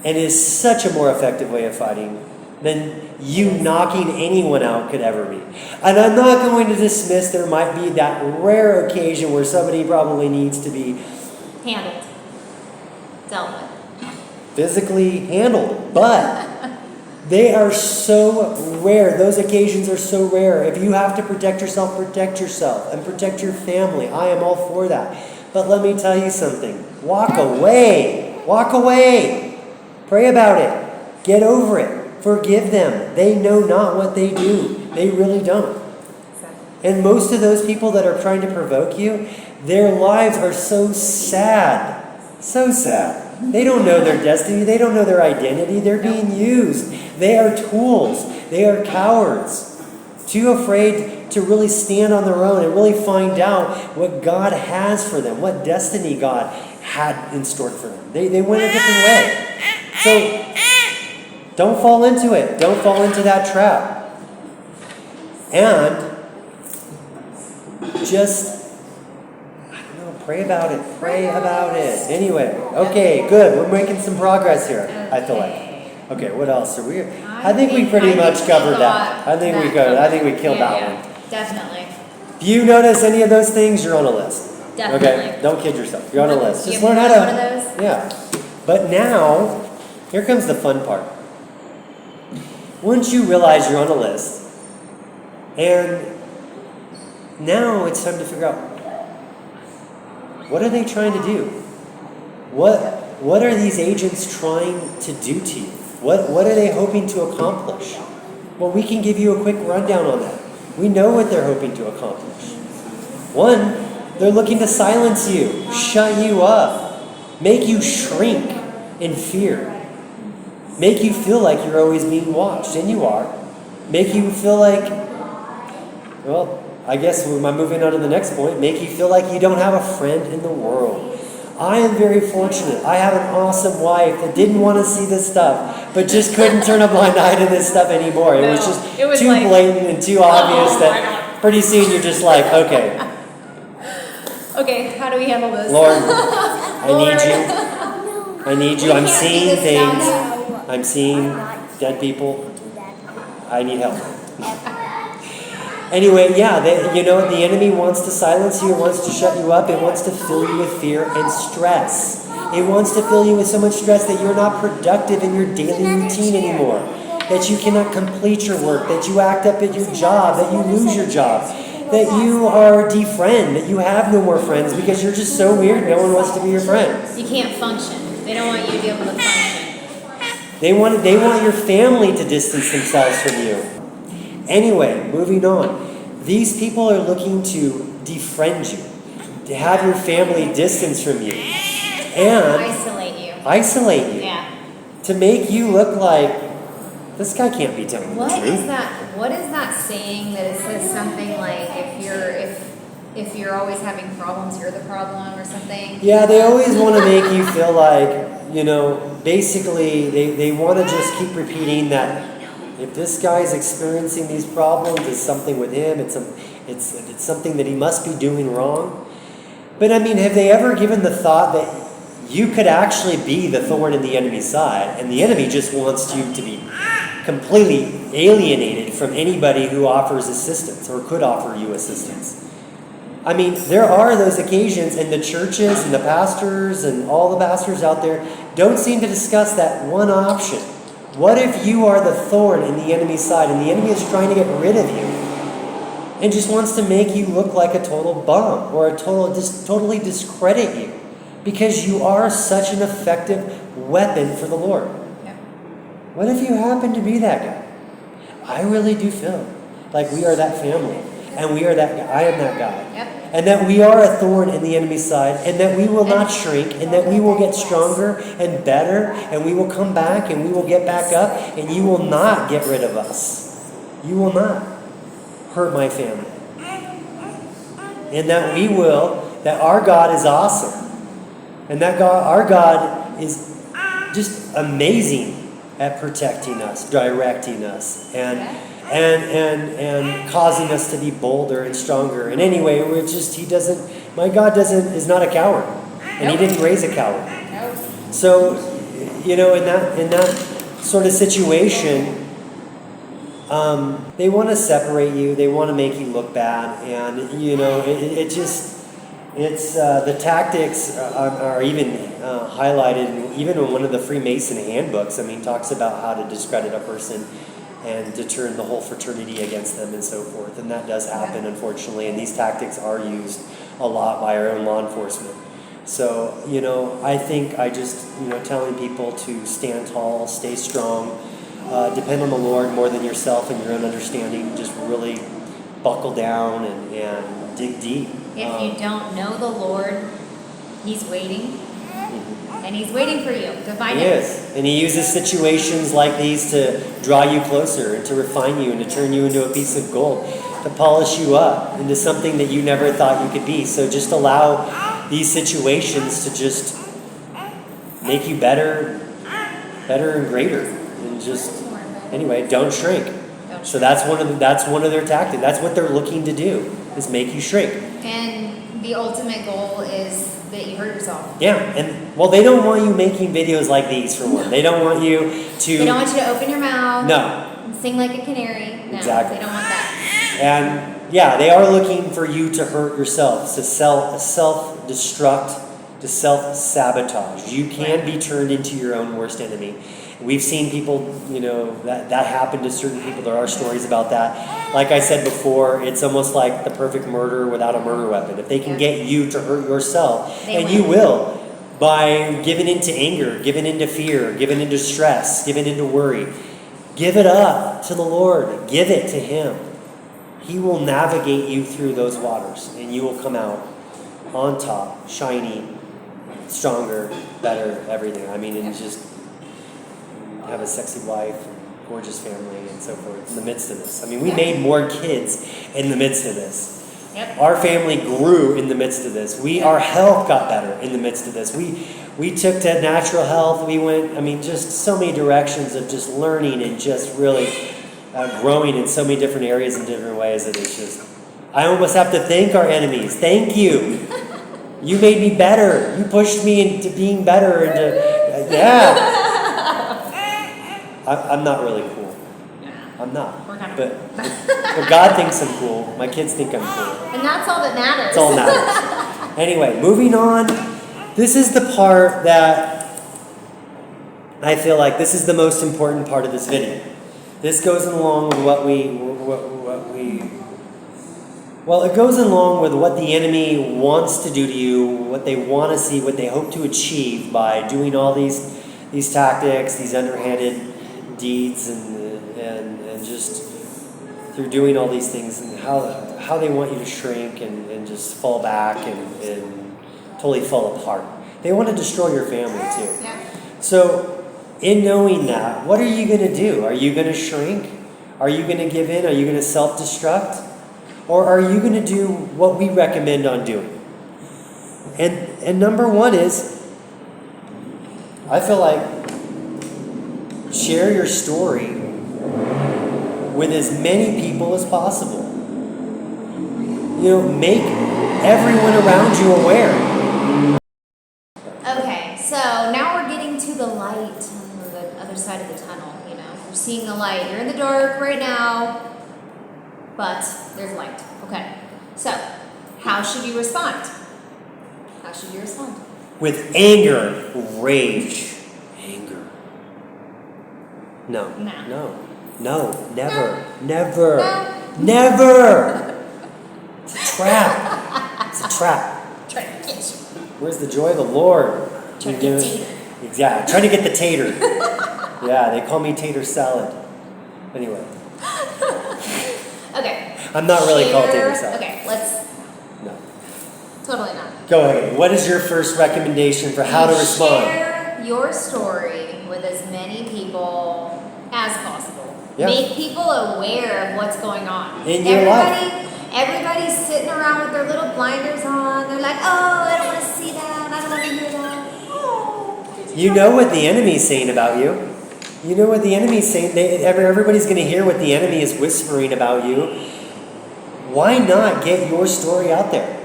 Speaker 2: and is such a more effective way of fighting than you knocking anyone out could ever be. And I'm not going to dismiss there might be that rare occasion where somebody probably needs to be
Speaker 1: Handled. Dealt with.
Speaker 2: physically handled, but they are so rare. Those occasions are so rare. If you have to protect yourself and protect your family. I am all for that. But let me tell you something. Walk away. Walk away. Pray about it. Get over it. Forgive them. They know not what they do. They really don't. And most of those people that are trying to provoke you, their lives are so sad. So sad. They don't know their destiny. They don't know their identity. They're being used. They are tools. They are cowards. Too afraid to really stand on their own and really find out what God has for them, what destiny God had in store for them. They went a different way. So don't fall into it. Don't fall into that trap. And just pray about it. Pray about it. Anyway, okay, good. We're making some progress here, I feel like. Okay, what else are we? I think we pretty much covered that. I think we killed that one.
Speaker 1: Definitely.
Speaker 2: If you notice any of those things, you're on a list.
Speaker 1: Definitely.
Speaker 2: Okay, don't kid yourself. You're on a list. Just
Speaker 1: You
Speaker 2: learn how
Speaker 1: have
Speaker 2: to.
Speaker 1: one of those?
Speaker 2: Yeah. But now, here comes the fun part. Once you realize you're on a list, and now it's time to figure out, what are they trying to do? What are these agents trying to do to you? What are they hoping to accomplish? Well, we can give you a quick rundown on that. We know what they're hoping to accomplish. One, they're looking to silence you, shut you up, make you shrink in fear. Make you feel like you're always being watched, and you are. Make you feel like, well, I guess I'm moving on to the next point. Make you feel like you don't have a friend in the world. I am very fortunate. I have an awesome wife that didn't want to see this stuff, but just couldn't turn a blind eye to this stuff anymore. It was just too blatant and too obvious that pretty soon you're just like, okay.
Speaker 1: Okay, how do we handle this?
Speaker 2: Lord, I need you. I need you. I'm seeing things. I'm seeing dead people. I need help. Anyway, yeah, the enemy wants to silence you. It wants to shut you up. It wants to fill you with fear and stress. It wants to fill you with so much stress that you're not productive in your daily routine anymore. That you cannot complete your work. That you act up at your job. That you lose your job. That you are defriend. That you have no more friends because you're just so weird. No one wants to be your friend.
Speaker 1: You can't function. They don't want you to be able to function.
Speaker 2: They want your family to distance themselves from you. Anyway, moving on. These people are looking to defriend you, to have your family distance from you, and
Speaker 1: isolate you.
Speaker 2: Yeah. To make you look like this guy can't be telling the truth.
Speaker 1: What is that saying that it says something like if you're always having problems, you're the problem or something?
Speaker 2: Yeah, they always want to make you feel like, basically they want to just keep repeating that. If this guy is experiencing these problems, it's something with him. It's something that he must be doing wrong. But I mean, have they ever given the thought that you could actually be the thorn in the enemy's side, and the enemy just wants you to be completely alienated from anybody who offers assistance or could offer you assistance? I mean, there are those occasions, and the churches and the pastors and all the pastors out there don't seem to discuss that one option. What if you are the thorn in the enemy's side and the enemy is trying to get rid of you and just wants to make you look like a total bum or totally discredit you because you are such an effective weapon for the Lord?
Speaker 1: Yep.
Speaker 2: What if you happen to be that guy? I really do feel like we are that family and we are that guy. I am that guy.
Speaker 1: Yep.
Speaker 2: And that we are a thorn in the enemy's side, and that we will not shrink, and that we will get stronger and better, and we will come back, and we will get back up, and you will not get rid of us. You will not hurt my family. And that our God is awesome. And that our God is just amazing at protecting us, directing us, and causing us to be bolder and stronger. And anyway, my God is not a coward. And He didn't raise a coward. So, in that sort of situation, they want to separate you. They want to make you look bad. And, the tactics are even highlighted, even in one of the Freemason handbooks. I mean, talks about how to discredit a person and to turn the whole fraternity against them and so forth. And that does happen, unfortunately, and these tactics are used a lot by our own law enforcement. So, I think telling people to stand tall, stay strong, depend on the Lord more than yourself and your own understanding, just really buckle down and dig deep.
Speaker 1: If you don't know the Lord, He's waiting. And He's waiting for you to find Him.
Speaker 2: He is. And He uses situations like these to draw you closer and to refine you and to turn you into a piece of gold, to polish you up into something that you never thought you could be. So just allow these situations to just make you better and greater. And just, anyway, don't shrink. So that's one of their tactics. That's what they're looking to do, is make you shrink.
Speaker 1: And the ultimate goal is that you hurt yourself.
Speaker 2: Yeah, and they don't want you making videos like these, for one. They don't want you to...
Speaker 1: They don't want you to open your mouth.
Speaker 2: No.
Speaker 1: And sing like a canary. No,
Speaker 2: exactly.
Speaker 1: They don't want that.
Speaker 2: And yeah, they are looking for you to hurt yourself, to self-destruct, to self-sabotage. You can be turned into your own worst enemy. We've seen people, that happen to certain people. There are stories about that. Like I said before, it's almost like the perfect murderer without a murder weapon. If they can get you to hurt yourself, and you will, by giving into anger, giving into fear, giving into stress, giving into worry, give it up to the Lord. Give it to Him. He will navigate you through those waters, and you will come out on top, shiny, stronger, better, everything. I mean, it's just... have a sexy wife, gorgeous family, and so forth in the midst of this. I mean, we made more kids in the midst of this.
Speaker 1: Yep.
Speaker 2: Our family grew in the midst of this. Our health got better in the midst of this. We took to natural health. We went, I mean, just so many directions of just learning and just really growing in so many different areas in different ways that it's just, I almost have to thank our enemies. Thank you. You made me better. You pushed me into being better. Yeah. I'm not really cool. I'm not. But God thinks I'm cool. My kids think I'm cool.
Speaker 1: And that's all that matters.
Speaker 2: That's all that matters. Anyway, moving on. This is the part that I feel like this is the most important part of this video. This goes along with it goes along with what the enemy wants to do to you, what they want to see, what they hope to achieve by doing all these tactics, these underhanded deeds, and just through doing all these things, and how they want you to shrink and just fall back and totally fall apart. They want to destroy your family too.
Speaker 1: Yeah.
Speaker 2: So in knowing that, what are you going to do? Are you going to shrink? Are you going to give in? Are you going to self-destruct? Or are you going to do what we recommend on doing? And number one is, I feel like, share your story with as many people as possible. You know, make everyone around you aware.
Speaker 1: Okay, so now we're getting to the light on the other side of the tunnel, you know. We're seeing the light. You're in the dark right now, but there's light. Okay, so how should you respond? How should you respond?
Speaker 2: With anger, rage, anger. No, never. It's a trap. It's a trap.
Speaker 1: Try to get you.
Speaker 2: Where's the joy of the Lord?
Speaker 1: Try to get tater.
Speaker 2: Exactly. Trying to get the tater. Yeah, they call me tater salad. Anyway.
Speaker 1: Okay.
Speaker 2: I'm not really called tater salad.
Speaker 1: Okay, let's.
Speaker 2: No.
Speaker 1: Totally not.
Speaker 2: Go ahead. What is your first recommendation for how to respond?
Speaker 1: Share your story with as many people as possible.
Speaker 2: Yeah.
Speaker 1: Make people aware of what's going on.
Speaker 2: In your life.
Speaker 1: Everybody's sitting around with their little blinders on. They're like, oh, I don't want to see that. I don't want to hear that. Oh.
Speaker 2: You know what the enemy's saying about you. You know what the enemy's saying. Everybody's going to hear what the enemy is whispering about you. Why not get your story out there?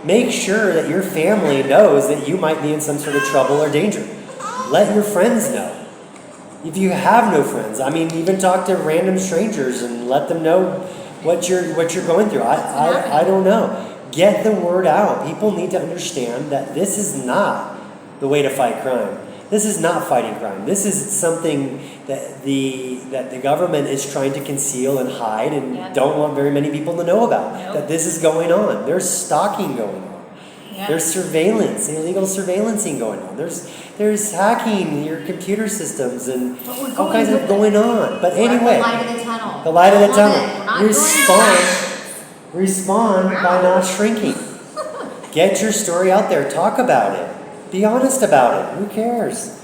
Speaker 2: Make sure that your family knows that you might be in some sort of trouble or danger. Let your friends know. If you have no friends, I mean, even talk to random strangers and let them know what you're going through. I don't know. Get the word out. People need to understand that this is not the way to fight crime. This is not fighting crime. This is something that the government is trying to conceal and hide and don't want very many people to know about.
Speaker 1: Nope.
Speaker 2: That this is going on. There's stalking going on.
Speaker 1: Yep.
Speaker 2: There's surveillance, illegal surveillancing going on. There's hacking your computer systems and all kinds of going on. But anyway,
Speaker 1: the light of the tunnel.
Speaker 2: the light of the
Speaker 1: We're
Speaker 2: tunnel.
Speaker 1: not
Speaker 2: Respond by not shrinking. Get your story out there. Talk about it. Be honest about it. Who cares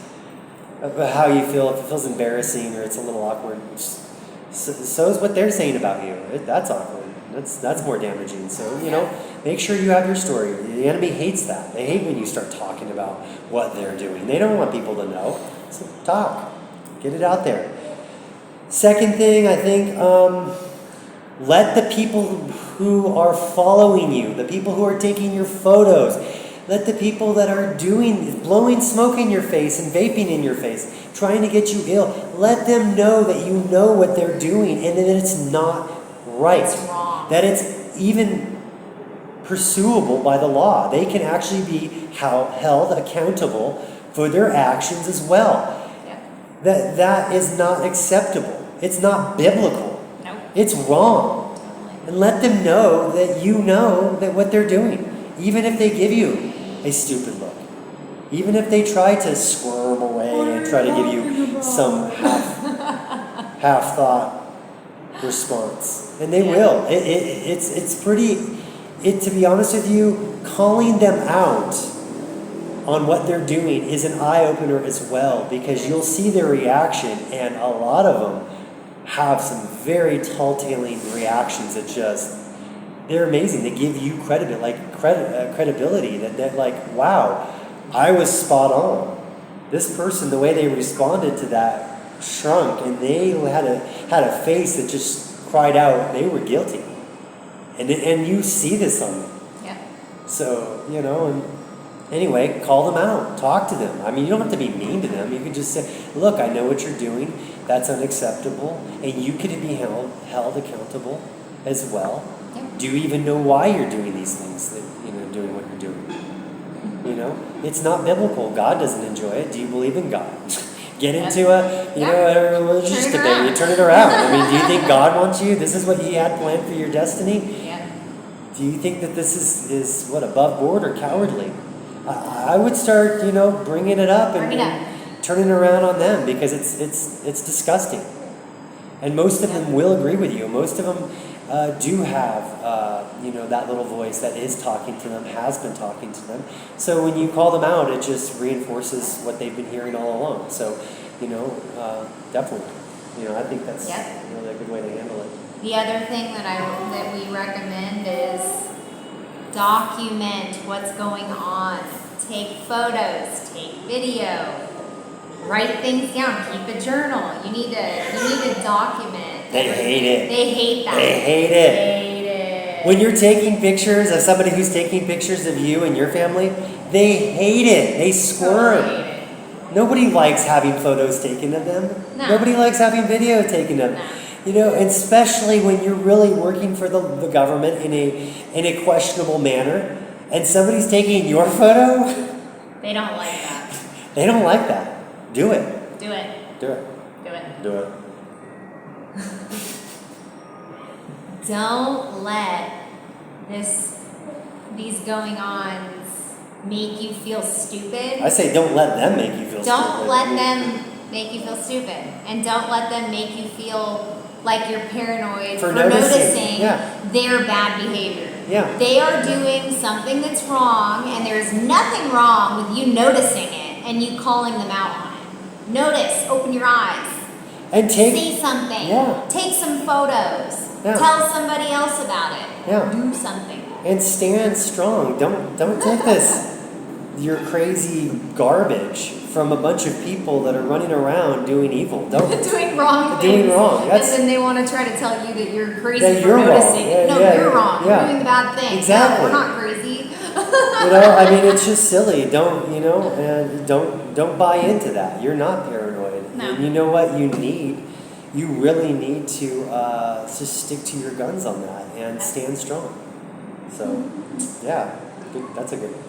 Speaker 2: about how you feel? If it feels embarrassing or it's a little awkward, so is what they're saying about you. That's awkward. That's more damaging. So, you know, make sure you have your story. The enemy hates that. They hate when you start talking about what they're doing. They don't want people to know. So talk. Get it out there. Second thing, I think, let the people who are following you, the people who are taking your photos, let the people that are blowing smoke in your face and vaping in your face, trying to get you ill, let them know that you know what they're doing and that it's not right.
Speaker 1: It's wrong.
Speaker 2: That it's even pursuable by the law. They can actually be held accountable for their actions as well.
Speaker 1: Yeah.
Speaker 2: That is not acceptable. It's not biblical.
Speaker 1: Nope.
Speaker 2: It's wrong. And let them know that you know that what they're doing. Even if they give you a stupid look. Even if they try to squirm away and try to give you some half-thought response. And they will. It's pretty, to be honest with you, calling them out on what they're doing is an eye-opener as well, because you'll see their reaction, and a lot of them have some very tall-tailing reactions that just, they're amazing. They give you credibility that they're like, wow, I was spot on. This person, the way they responded to that shrunk, and they had a face that just cried out they were guilty. And you see this on them.
Speaker 1: Yeah.
Speaker 2: So, and anyway, call them out. Talk to them. I mean, you don't have to be mean to them. You can just say, look, I know what you're doing. That's unacceptable. And you could be held accountable as well.
Speaker 1: Yep.
Speaker 2: Do you even know why you're doing these things, doing what you're doing? It's not biblical. God doesn't enjoy it. Do you believe in God? Get into a religious debate. You turn it around. I mean, do you think God wants you? This is what He had planned for your destiny?
Speaker 1: Yeah.
Speaker 2: Do you think that this is what, above board or cowardly? I would start, bringing it up and turning it around on them, because it's disgusting. And most of them will agree with you. Most of them do have, that little voice that is talking to them, has been talking to them. So when you call them out, it just reinforces what they've been hearing all along. So, definitely, I think that's really a good way to handle it.
Speaker 1: The other thing that we recommend is document what's going on. Take photos, take video, write things down, keep a journal. You need to document.
Speaker 2: They hate it.
Speaker 1: They hate that.
Speaker 2: They hate it. When you're taking pictures of somebody who's taking pictures of you and your family, they hate it. They squirm.
Speaker 1: Totally hate it.
Speaker 2: Nobody likes having photos taken of them.
Speaker 1: No.
Speaker 2: Nobody likes having video taken of them.
Speaker 1: No.
Speaker 2: And especially when you're really working for the government in a questionable manner, and somebody's taking your photo.
Speaker 1: They don't like that.
Speaker 2: They don't like that. Do it.
Speaker 1: Do it.
Speaker 2: Do it.
Speaker 1: Do it.
Speaker 2: Do it.
Speaker 1: Don't let these going-ons make you feel stupid.
Speaker 2: I say don't let them make you feel stupid.
Speaker 1: Don't let them make you feel stupid. And don't let them make you feel like you're paranoid for noticing their bad behavior.
Speaker 2: Yeah.
Speaker 1: They are doing something that's wrong, and there's nothing wrong with you noticing it and you calling them out on it. Notice, open your eyes.
Speaker 2: And
Speaker 1: see something.
Speaker 2: Yeah.
Speaker 1: Take some photos.
Speaker 2: Yeah.
Speaker 1: Tell somebody else about it.
Speaker 2: Yeah.
Speaker 1: Do something.
Speaker 2: And stand strong. Don't take your crazy garbage from a bunch of people that are running around doing evil.
Speaker 1: Doing wrong things.
Speaker 2: Doing wrong.
Speaker 1: And then they want to try to tell you that you're crazy
Speaker 2: that
Speaker 1: for
Speaker 2: you're
Speaker 1: noticing.
Speaker 2: Wrong.
Speaker 1: You're wrong.
Speaker 2: Yeah.
Speaker 1: You're doing the bad thing.
Speaker 2: Exactly.
Speaker 1: No, we're not crazy.
Speaker 2: I mean, it's just silly. Don't, and don't buy into that. You're not paranoid.
Speaker 1: No.
Speaker 2: And you know what you need? You really need to just stick to your guns on that and stand strong. So, yeah, that's a good one.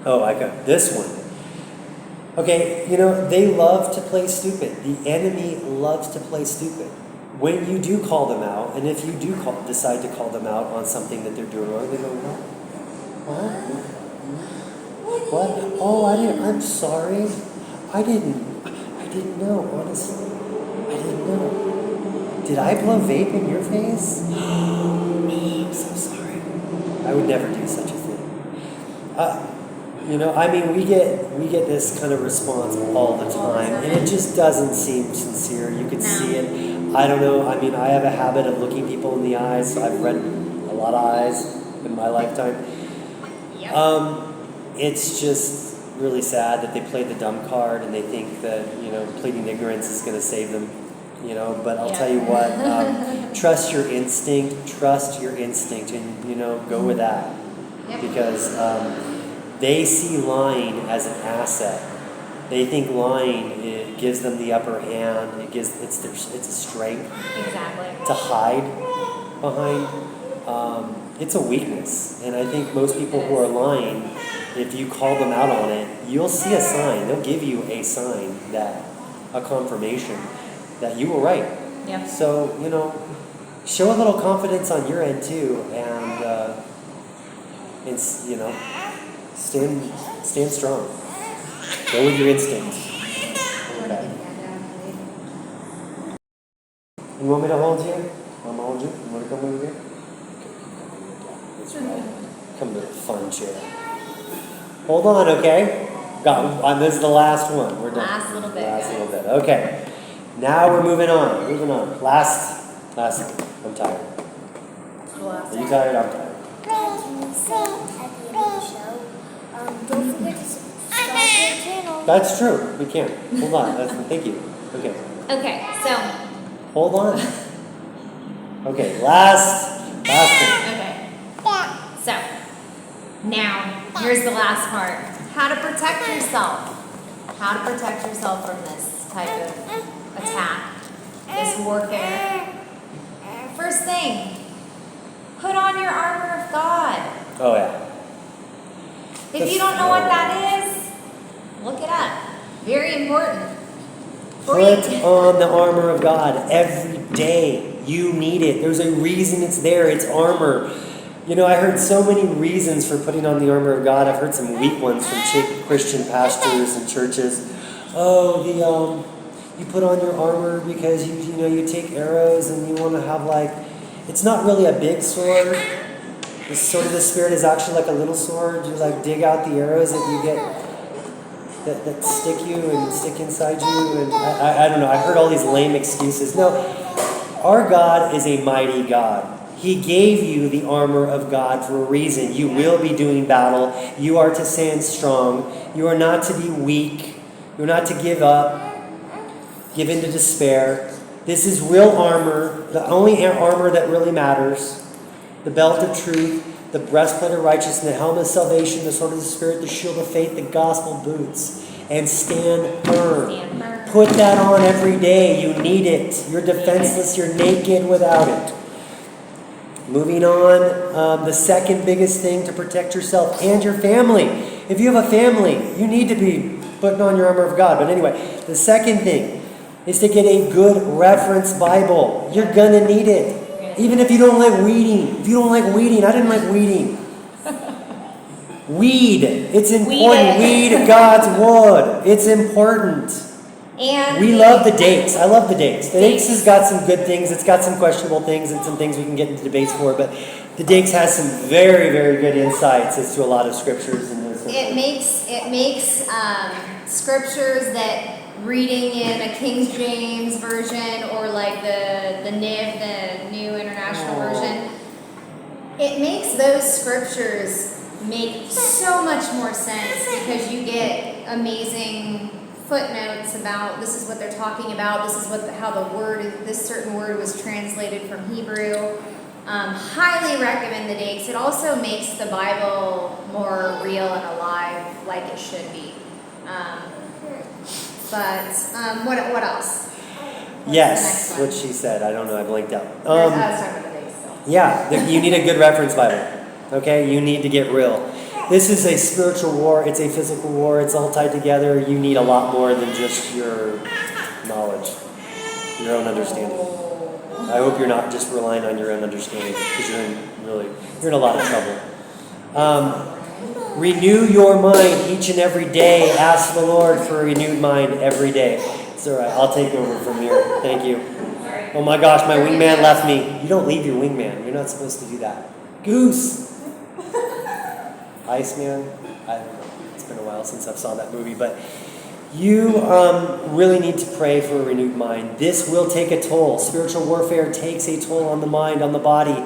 Speaker 2: Oh, I got this one. Okay, they love to play stupid. The enemy loves to play stupid. When you do call them out, and if you do decide to call them out on something that they're doing wrong, they go, what? What? Oh, I'm sorry. I didn't know, honestly. I didn't know. Did I blow vape in your face? Oh, I'm so sorry. I would never do such a thing. We get this kind of response all the time, and it just doesn't seem sincere. You could see it. I don't know. I have a habit of looking people in the eyes. So I've read a lot of eyes in my lifetime. Yep. It's just really sad that they play the dumb card and they think that pleading ignorance is going to save them. But I'll tell you what. Trust your instinct, and go with that. Yep. Because they see lying as an asset. They think lying gives them the upper hand. It's a strength.
Speaker 1: Exactly.
Speaker 2: To hide behind. It's a weakness, and I think most people who are lying, if you call them out on it, you'll see a sign. They'll give you a sign, a confirmation that you were right.
Speaker 1: Yep.
Speaker 2: So show a little confidence on your end too, and stand strong. Go with your instinct. Okay. You want me to hold you? I'm gonna hold you. You want to come over here? Okay, come to the fun chair. Hold on, okay? This is the last one. We're done.
Speaker 1: Last little bit,
Speaker 2: Last
Speaker 1: guys.
Speaker 2: little bit. Okay. Now we're moving on. Moving on. Last. I'm tired. Are you tired? I'm tired.
Speaker 3: Can we say at the end of the show, don't forget to subscribe to our channel.
Speaker 2: That's true. We can. Hold on. Thank you. Okay.
Speaker 1: Okay, so,
Speaker 2: Hold on. Okay. Last thing.
Speaker 1: okay. So, now, here's the last part. How to protect yourself. How to protect yourself from this type of attack, this warfare. First thing, put on your armor of God.
Speaker 2: Oh yeah.
Speaker 1: If you don't know what that is, look it up. Very important.
Speaker 2: Put on the armor of God every day. You need it. There's a reason it's there. It's armor. You know, I heard so many reasons for putting on the armor of God. I've heard some weak ones from Christian pastors and churches. Oh, you put on your armor because you take arrows and you want to have it's not really a big sword. The sword of the Spirit is actually like a little sword. You dig out the arrows that you get that stick you and stick inside you. And I don't know. I heard all these lame excuses. No, our God is a mighty God. He gave you the armor of God for a reason. You will be doing battle. You are to stand strong. You are not to be weak. You are not to give up, give in to despair. This is real armor, the only armor that really matters. The belt of truth, the breastplate of righteousness, the helmet of salvation, the sword of the Spirit, the shield of faith, the gospel boots. And stand firm.
Speaker 1: Stand firm.
Speaker 2: Put that on every day. You need it. You're defenseless. You're naked without it. Moving on, the second biggest thing to protect yourself and your family. If you have a family, you need to be putting on your armor of God. But anyway, the second thing is to get a good reference Bible. You're going to need it. Even if you don't like weeding. If you don't like weeding, I didn't like weeding. Weed. It's important. Weed God's Word. It's important.
Speaker 1: And
Speaker 2: We love the Dakes. I love the Dakes. The Dakes has got some good things. It's got some questionable things and some things we can get into debates for. But the Dakes has some very, very good insights as to a lot of scriptures. And
Speaker 1: it makes scriptures that reading in a King James version or like the NIV, the New International Version, it makes those scriptures make so much more sense because you get amazing footnotes about this is what they're talking about, this is how this certain word was translated from Hebrew. Highly recommend the Dakes. It also makes the Bible more real and alive like it should be. What else?
Speaker 2: yes,
Speaker 1: the next one?
Speaker 2: what she said. I don't know. I blanked out.
Speaker 1: I was talking about the Dakes still.
Speaker 2: Yeah, you need a good reference Bible. Okay, you need to get real. This is a spiritual war. It's a physical war. It's all tied together. You need a lot more than just your knowledge, your own understanding. I hope you're not just relying on your own understanding because you're in a lot of trouble. Renew your mind each and every day. Ask the Lord for a renewed mind every day. It's all right. I'll take over from here. Thank you. Oh my gosh, my wingman left me. You don't leave your wingman. You're not supposed to do that. Goose. Iceman. I don't know. It's been a while since I saw that movie, but you really need to pray for a renewed mind. This will take a toll. Spiritual warfare takes a toll on the mind, on the body.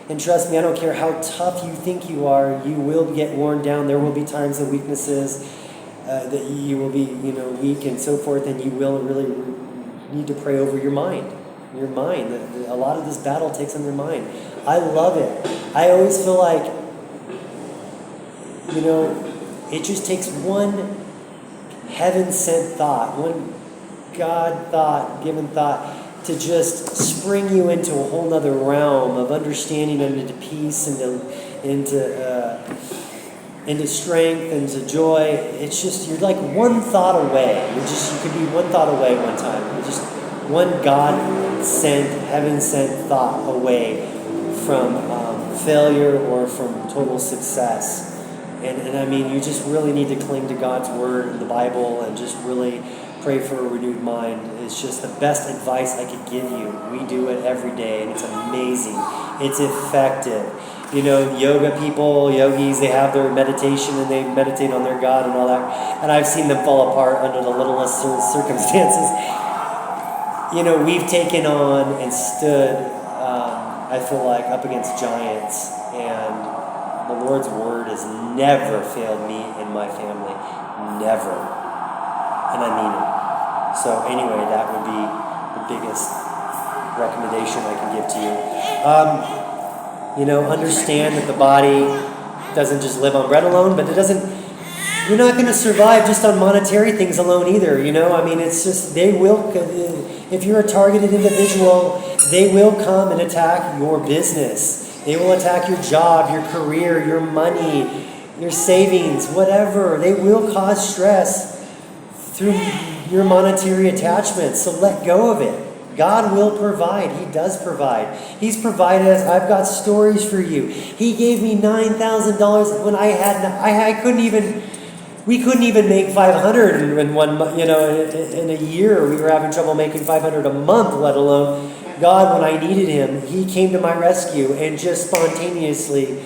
Speaker 2: And trust me, I don't care how tough you think you are, you will get worn down. There will be times of weaknesses that you will be, weak and so forth, and you will really need to pray over your mind. Your mind. A lot of this battle takes on your mind. I love it. I always feel like, it just takes one heaven-sent thought, one God-given thought to just spring you into a whole other realm of understanding and into peace and into strength and to joy. It's just, you're like one thought away. You could be one thought away one time. You're just one God-sent, heaven-sent thought away from failure or from total success. And I mean, you just really need to cling to God's Word and the Bible and just really pray for a renewed mind. It's just the best advice I could give you. We do it every day, and it's amazing. It's effective. You know, yoga people, yogis, they have their meditation and they meditate on their God and all that. And I've seen them fall apart under the littlest circumstances. You know, we've taken on and stood, I feel like, up against giants. And the Lord's word has never failed me and my family. Never. And I mean it. So anyway, that would be the biggest recommendation I can give to you. You know, understand that the body doesn't just live on bread alone, but it doesn't, you're not going to survive just on monetary things alone either, you know? I mean, it's just, they will, if you're a targeted individual, they will come and attack your business. They will attack your job, your career, your money, your savings, whatever. They will cause stress through your monetary attachments, so let go of it. God will provide. He does provide. He's provided us. I've got stories for you. He gave me $9,000 when I couldn't even, we couldn't even make 500 in 1 month, you know, in a year. We were having trouble making 500 a month, let alone God, when I needed him, he came to my rescue and just spontaneously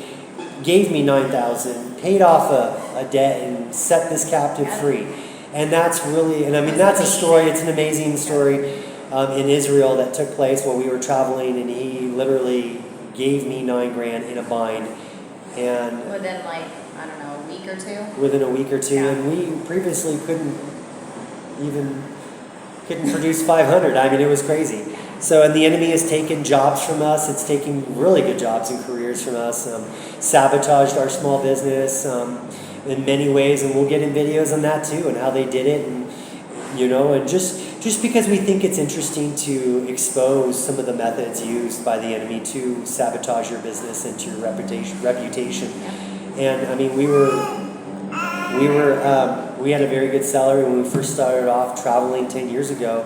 Speaker 2: gave me $9,000, paid off a debt and set this captive free. And that's really, and I mean, that's a story. It's an amazing story. In Israel that took place while we were traveling, and he literally gave me $9,000 in a bind, and
Speaker 1: within like, I don't know, a week or two.
Speaker 2: Within a week or two,
Speaker 1: Yeah.
Speaker 2: and we previously couldn't produce 500. I mean, it was crazy. So, and the enemy has taken jobs from us. It's taking really good jobs and careers from us. Sabotaged our small business in many ways, and we'll get in videos on that too, and how they did it, and you know, and just because we think it's interesting to expose some of the methods used by the enemy to sabotage your business and to your reputation. And I mean, we had a very good salary when we first started off traveling 10 years ago,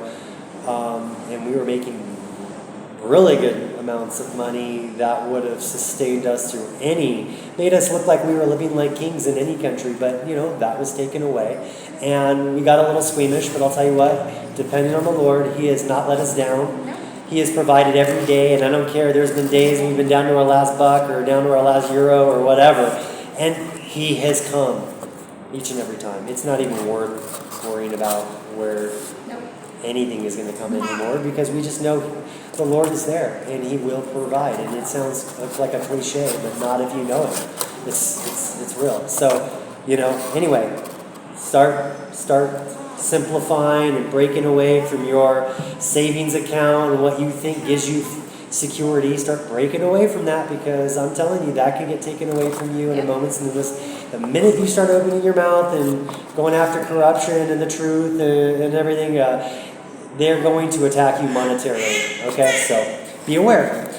Speaker 2: and we were making really good amounts of money that would have sustained us through made us look like we were living like kings in any country, but you know, that was taken away. And we got a little squeamish, but I'll tell you what, depending on the Lord, he has not let us down. He has provided every day, and I don't care, there's been days we've been down to our last buck or down to our last euro or whatever, and he has come each and every time. It's not even worth worrying about where anything is going to come anymore, because we just know the Lord is there and he will provide. And it sounds like a cliche, but not if you know him. It's real. So, you know, anyway, start simplifying and breaking away from your savings account and what you think gives you security. Start breaking away from that, because I'm telling you, that can get taken away from you in a moment's notice. The minute you start opening your mouth and going after corruption and the truth and everything, they're going to attack you monetarily. Okay, so be aware.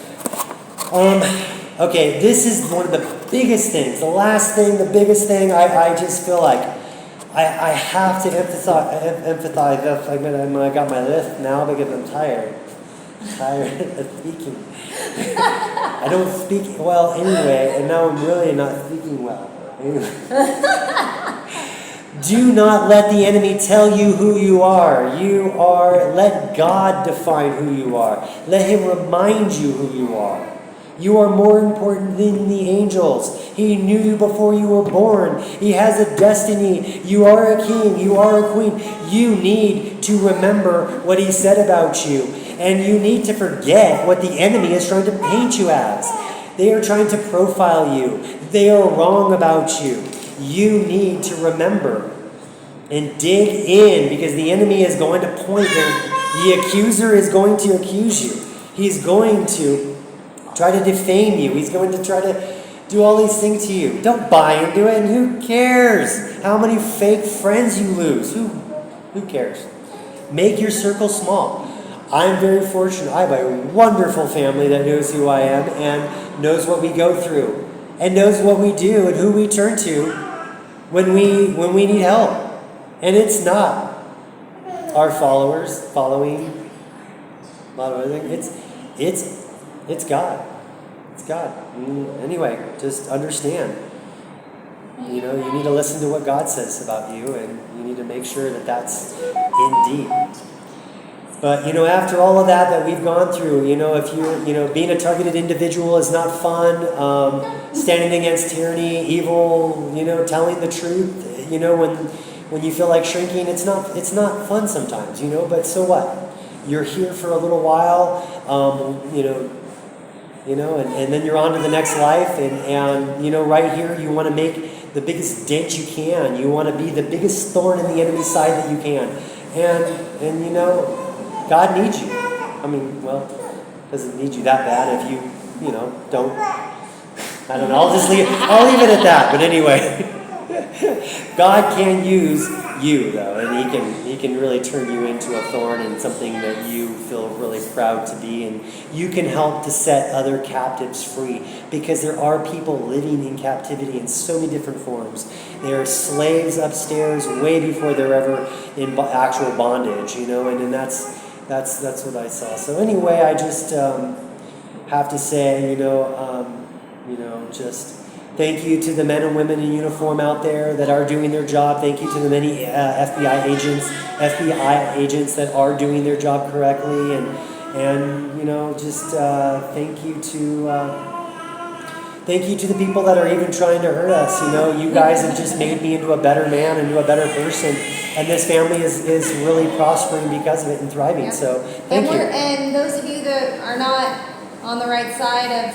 Speaker 2: Okay, this is one of the biggest things. The last thing, the biggest thing, I just feel like I have to emphasize. I got my list now because I'm tired of speaking. I don't speak well anyway, and now I'm really not speaking well. Anyway. Do not let the enemy tell you who you are. Let God define who you are. Let him remind you who you are. You are more important than the angels. He knew you before you were born. He has a destiny. You are a king. You are a queen. You need to remember what he said about you. And you need to forget what the enemy is trying to paint you as. They are trying to profile you. They are wrong about you. You need to remember and dig in, because the enemy is going to point there. The accuser is going to accuse you. He's going to try to defame you. He's going to try to do all these things to you. Don't buy into it, and who cares how many fake friends you lose? Who cares? Make your circle small. I'm very fortunate. I have a wonderful family that knows who I am and knows what we go through and knows what we do and who we turn to when we need help. And it's not our followers following a lot of other things. It's God. It's God. Anyway, just understand. You know, you need to listen to what God says about you, and you need to make sure that that's indeed. But, after all of that we've gone through, if you're, being a targeted individual is not fun, standing against tyranny, evil, telling the truth, when you feel like shrinking, it's not fun sometimes, but so what? You're here for a little while, and then you're on to the next life, and right here, you want to make the biggest dent you can. You want to be the biggest thorn in the enemy's side that you can. And God needs you. I mean, well, doesn't need you that bad if you don't. I don't know. I'll leave it at that. But anyway, God can use you though, and He can really turn you into a thorn and something that you feel really proud to be, and you can help to set other captives free, because there are people living in captivity in so many different forms. There are slaves upstairs way before they're ever in actual bondage, and that's what I saw. So anyway, I just have to say, just thank you to the men and women in uniform out there that are doing their job. Thank you to the many FBI agents that are doing their job correctly, and just thank you to the people that are even trying to hurt us. You guys have just made me into a better man, into a better person, and this family is really prospering because of it and thriving.
Speaker 1: Yeah.
Speaker 2: So thank you.
Speaker 1: And those of you that are not on the right side of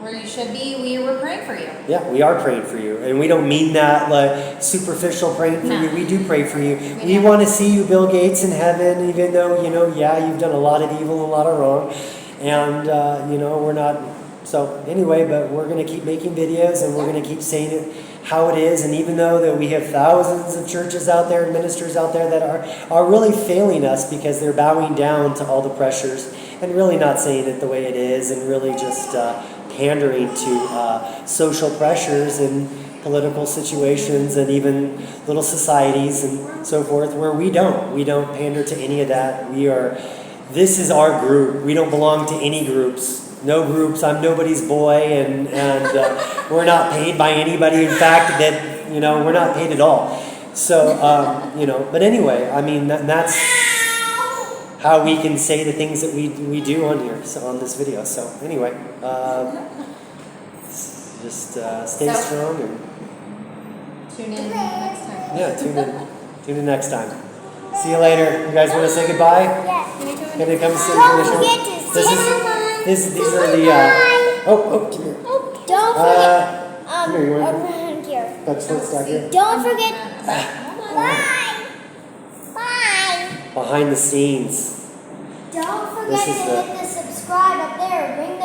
Speaker 1: where you should be, we're praying for you.
Speaker 2: Yeah, we are praying for you, and we don't mean that like superficial praying for
Speaker 1: No.
Speaker 2: you. We do pray for you. We
Speaker 1: do.
Speaker 2: want to see you, Bill Gates, in heaven, even though you've done a lot of evil and a lot of wrong, and we're not. So anyway, but we're going to keep making videos, and we're going to keep saying it how it is. And even though that we have thousands of churches out there and ministers out there that are really failing us because they're bowing down to all the pressures and really not saying it the way it is, and really just pandering to social pressures and political situations and even little societies and so forth, where we don't pander to any of that. This is our group. We don't belong to any groups. No groups. I'm nobody's boy, and we're not paid by anybody. In fact, we're not paid at all. So but anyway, I mean that's how we can say the things that we do on here, so on this video. So anyway, just stay strong and
Speaker 1: Tune in next time.
Speaker 2: yeah, tune in next time. See you later. You guys want to say goodbye?
Speaker 3: Yes.
Speaker 2: Can they come sit
Speaker 3: Don't
Speaker 2: for
Speaker 3: forget
Speaker 2: the
Speaker 3: to
Speaker 2: show? These are the
Speaker 3: Bye.
Speaker 2: come here.
Speaker 3: Don't forget.
Speaker 2: Come here, you want to
Speaker 3: Around here.
Speaker 2: touch this back here?
Speaker 3: Don't forget. Bye. Bye.
Speaker 2: Behind the scenes.
Speaker 3: Don't
Speaker 2: This
Speaker 3: forget
Speaker 2: is
Speaker 3: to hit the subscribe up there. Ring the